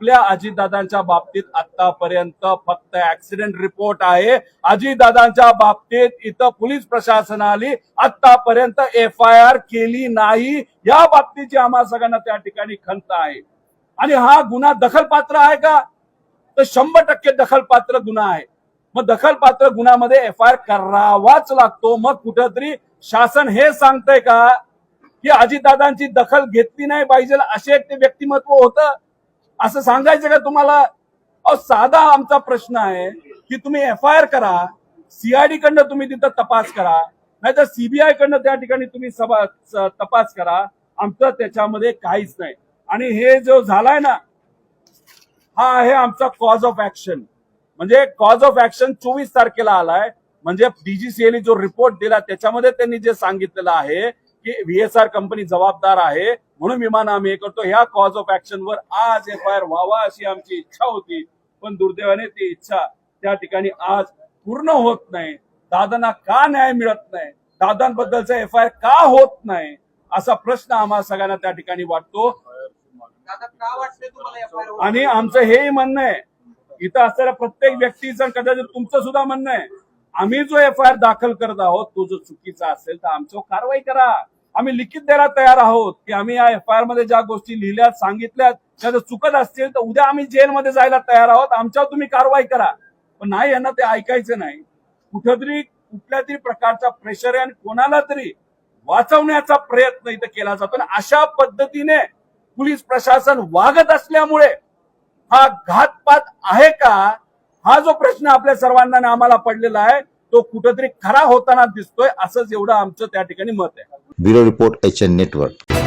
आपल्या अजितदादांच्या बाबतीत आतापर्यंत फक्त ऍक्सिडेंट रिपोर्ट आहे. अजितदादांच्या बाबतीत इथं पोलीस प्रशासनाने आतापर्यंत FIR केली नाही. या बाबतीची आम्हा सगळ्यांना त्या ठिकाणी खंत आहे. आणि हा गुन्हा दखलपात्र आहे का? तर 100% दखलपात्र गुन्हा आहे. मग दखलपात्र गुन्ह्यामध्ये FIR करावाच लागतो. मग कुठेतरी शासन हे सांगतंय का की अजितदादांची दखल घेतली नाही पाहिजे असे एक ते व्यक्तिमत्व होतं असं सांगायचं का तुम्हाला? साधा आमचा प्रश्न आहे की तुम्ही FIR करा, CID कडनं तुम्ही तिथं तपास करा, नाहीतर CBI कडनं त्या ठिकाणी तुम्ही तपास करा. आमचं त्याच्यामध्ये काहीच नाही. आणि हे जो झालाय ना, हा आहे आमचा कॉज ऑफ ऍक्शन. म्हणजे कॉज ऑफ ऍक्शन 24 तारखेला आलाय. म्हणजे DGCA जो रिपोर्ट दिला त्याच्यामध्ये त्यांनी जे सांगितलेलं आहे की VSR कंपनी जबाबदार आहे म्हणून विमान आम्ही हे करतो. ह्या कॉज ऑफ ऍक्शन वर आज FIR व्हावा अशी आमची इच्छा होती. पण दुर्दैवाने ती इच्छा त्या ठिकाणी आज पूर्ण होत नाही. दादांना का न्याय मिळत नाही, दादांबद्दलचा FIR का होत नाही असा प्रश्न आम्हाला सगळ्यांना त्या ठिकाणी वाटतो. आणि आमचं हेही म्हणणं आहे, इथं असणाऱ्या प्रत्येक व्यक्तीचं कदाचित तुमचं सुद्धा म्हणणं आहे, आम्ही जो FIR दाखल करत आहोत तो जो चुकीचा असेल तर आमच्यावर कारवाई करा. आम्ही लिखित द्यायला तयार आहोत की आम्ही या FIR मध्ये ज्या गोष्टी लिहिल्यात सांगितल्यात त्या जर चुकत असतील तर उद्या आम्ही जेलमध्ये जायला तयार आहोत. आमच्यावर तुम्ही कारवाई करा. पण नाही, यांना ते ऐकायचं नाही. कुठेतरी कुठल्या तरी प्रकारचा प्रेशर आहे आणि कोणाला तरी वाचवण्याचा प्रयत्न इथं केला जातो. आणि अशा पद्धतीने पोलीस प्रशासन वागत असल्यामुळे हा घातपात आहे का, हा जो प्रश्न आपल्या सर्वांना आम्हाला पडलेला आहे तो कुठेतरी खरा होताना दिसतोय. असंच एवढं आमचं त्या ठिकाणी मत आहे. Bureau report HN network.